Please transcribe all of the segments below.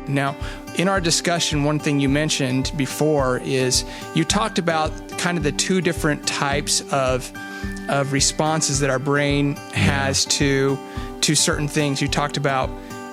Now, in our discussion, one thing you mentioned before is you talked about kind of the two different types of responses that our brain has to certain things. You talked about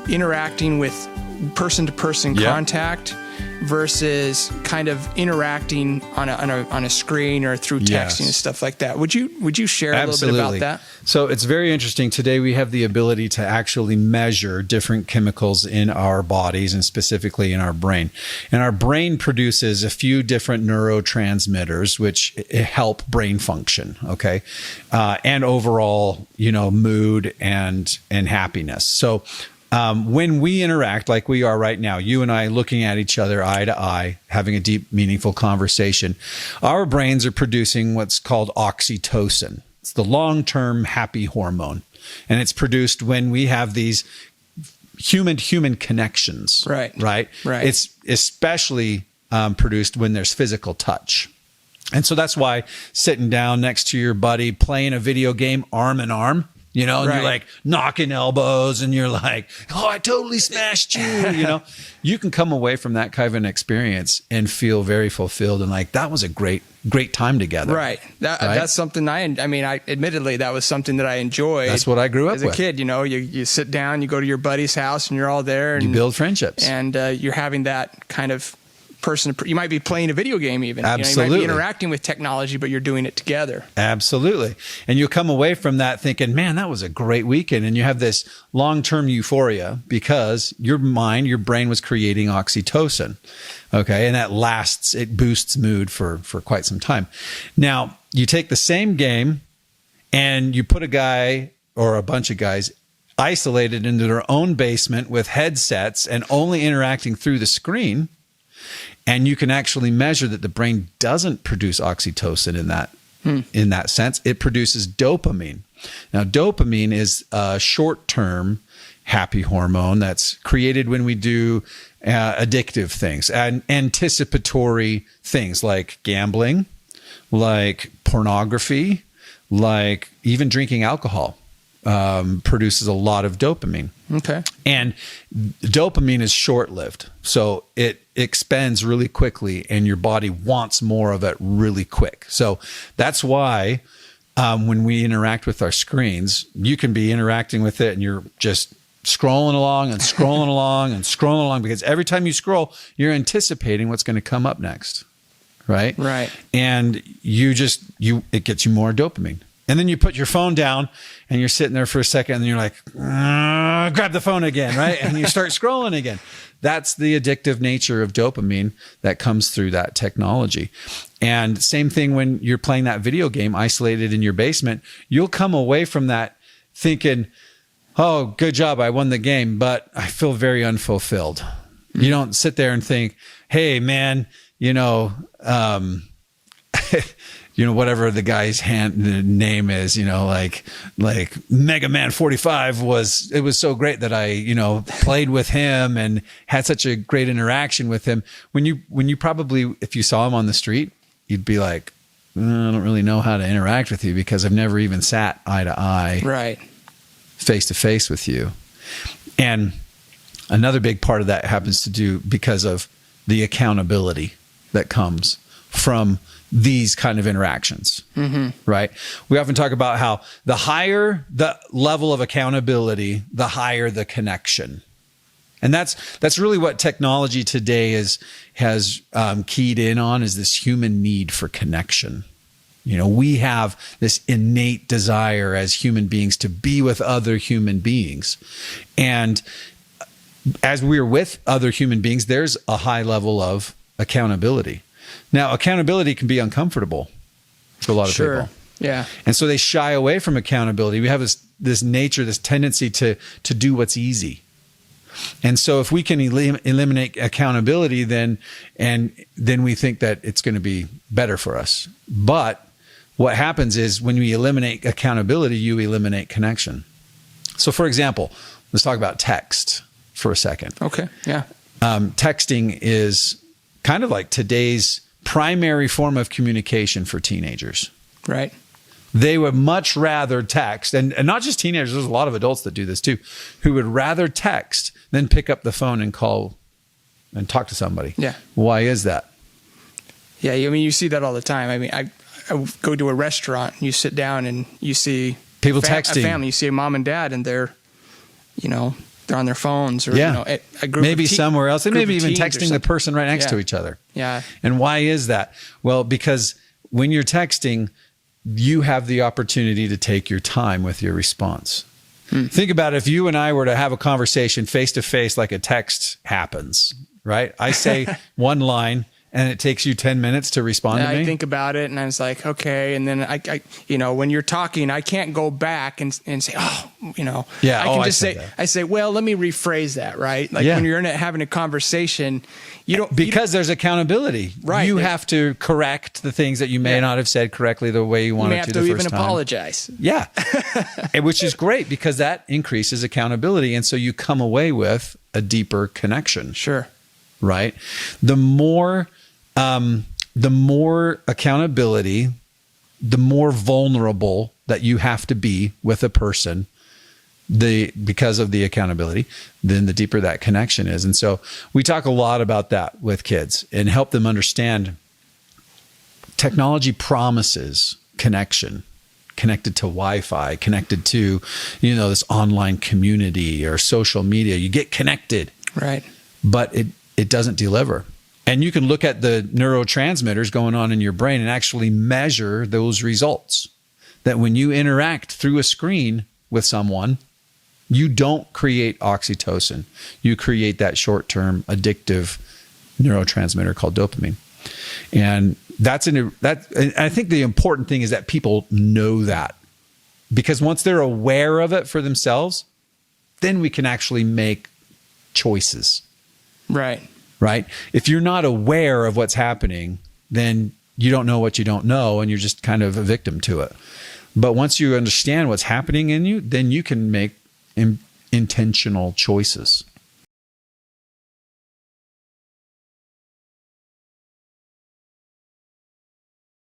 interacting with person-to-person contact versus kind of interacting on a screen or through texting and stuff like that. Would you share a little bit about that? So it's very interesting. Today we have the ability to actually measure different chemicals in our bodies and specifically in our brain. And our brain produces a few different neurotransmitters which help brain function, okay? And overall, mood and happiness. So when we interact like we are right now, you and I looking at each other eye to eye, having a deep, meaningful conversation, our brains are producing what's called oxytocin. It's the long-term happy hormone. And it's produced when we have these human-to-human connections. Right. It's especially produced when there's physical touch. And so that's why sitting down next to your buddy, playing a video game arm in arm, and you're like knocking elbows and you're like, oh, I totally smashed you. You can come away from that kind of an experience and feel very fulfilled and like, that was a great time together. Right. That's something I admittedly, that was something that I enjoyed. That's what I grew up with. As a kid, you sit down, you go to your buddy's house and you're all there. And you build friendships. And you're having that kind of person. You might be playing a video game even. Absolutely. You might be interacting with technology, but you're doing it together. Absolutely. And you'll come away from that thinking, man, that was a great weekend. And you have this long-term euphoria because your brain was creating oxytocin. Okay. And that lasts, it boosts mood for quite some time. Now, you take the same game and you put a guy or a bunch of guys isolated into their own basement with headsets and only interacting through the screen. And you can actually measure that the brain doesn't produce oxytocin in that sense. It produces dopamine. Now, dopamine is a short-term happy hormone that's created when we do addictive things and anticipatory things like gambling, like pornography, like even drinking alcohol. Produces a lot of dopamine. Okay. And dopamine is short-lived. So it expends really quickly and your body wants more of it really quick. So that's why when we interact with our screens, you can be interacting with it and you're just scrolling along and scrolling along and scrolling along because every time you scroll, you're anticipating what's going to come up next. Right? Right. And it gets you more dopamine. And then you put your phone down and you're sitting there for a second and you're like, grab the phone again, right? And you start scrolling again. That's the addictive nature of dopamine that comes through that technology. And same thing when you're playing that video game isolated in your basement, you'll come away from that thinking, oh, good job, I won the game, but I feel very unfulfilled. Mm-hmm. You don't sit there and think, hey, man, whatever the guy's name is, like Mega Man 45 it was so great that I, played with him and had such a great interaction with him. When you probably, if you saw him on the street, you'd be like, I don't really know how to interact with you because I've never even sat eye to eye, right, face to face with you. And another big part of that happens to do because of the accountability that comes from these kind of interactions, right? We often talk about how the higher the level of accountability, the higher the connection. And that's really what technology today has keyed in on, is this human need for connection. We have this innate desire as human beings to be with other human beings. And as we're with other human beings, there's a high level of accountability. Now, accountability can be uncomfortable for a lot of people. Yeah. And so they shy away from accountability. We have this nature, this tendency to do what's easy. And so if we can eliminate accountability, then we think that it's going to be better for us. But what happens is when we eliminate accountability, you eliminate connection. So for example, let's talk about text for a second. Okay. Yeah. Texting is kind of like today's primary form of communication for teenagers. Right. They would much rather text, and not just teenagers, there's a lot of adults that do this too, who would rather text than pick up the phone and call and talk to somebody. Yeah. Why is that? Yeah, I mean, you see that all the time. I mean, I go to a restaurant, and you sit down, and you see people texting. A family. You see a mom and dad, and they're on their phones, or a group maybe somewhere else. They may be even teens texting the person right next to each other. Yeah. And why is that? Well, because when you're texting, you have the opportunity to take your time with your response. Think about if you and I were to have a conversation face to face like a text happens, right? I say one line and it takes you 10 minutes to respond to me. I think about it and I was like, okay. And then I when you're talking, I can't go back and say, I can just say, well, let me rephrase that, right? Like when you're having a conversation, you don't, because there's accountability, right? You have to correct the things that you may not have said correctly the way you wanted to the first time. You have to even apologize. Yeah. Which is great because that increases accountability. And so you come away with a deeper connection. Sure. Right. The more accountability, the more vulnerable that you have to be with a person, because of the accountability, then the deeper that connection is. And so we talk a lot about that with kids and help them understand technology promises connection, connected to Wi-Fi, connected to, this online community or social media. You get connected. Right. But it doesn't deliver. And you can look at the neurotransmitters going on in your brain and actually measure those results. That when you interact through a screen with someone, you don't create oxytocin. You create that short-term addictive neurotransmitter called dopamine. And I think the important thing is that people know that. Because once they're aware of it for themselves, then we can actually make choices. Right. Right? If you're not aware of what's happening, then you don't know what you don't know, and you're just kind of a victim to it. But once you understand what's happening in you, then you can make intentional choices.